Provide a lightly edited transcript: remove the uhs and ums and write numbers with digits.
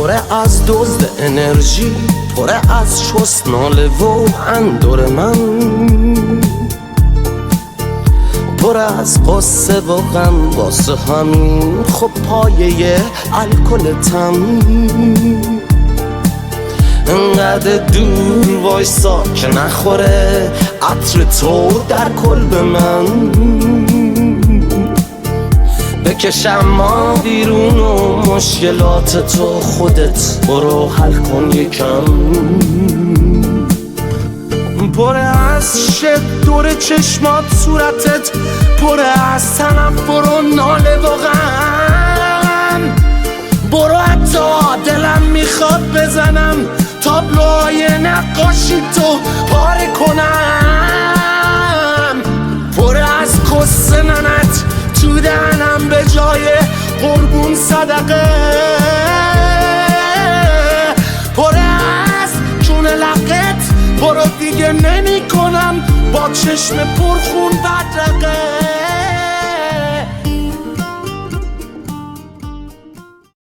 پره از دزد انرژی، پره از شست ناله و اندور من، پر از قصه و غم واسه همین خب پایه الکلتم. انقدر دور وایسا که نخوره عطر تو در کلب من، بکشم ما بیرون و مشکلات تو خودت برو حل کن یکم. پر از شد دور چشمات صورتت، پر از تنفر و ناله و غم. برو حتی دلم میخواد بزنم تابلوهای نقاشی تو پاره کنم. پر از کس ننت تو دهنم به جای قربون صدقه، پر از جون لقت برو دیگه نمی کنم با چشم پرخون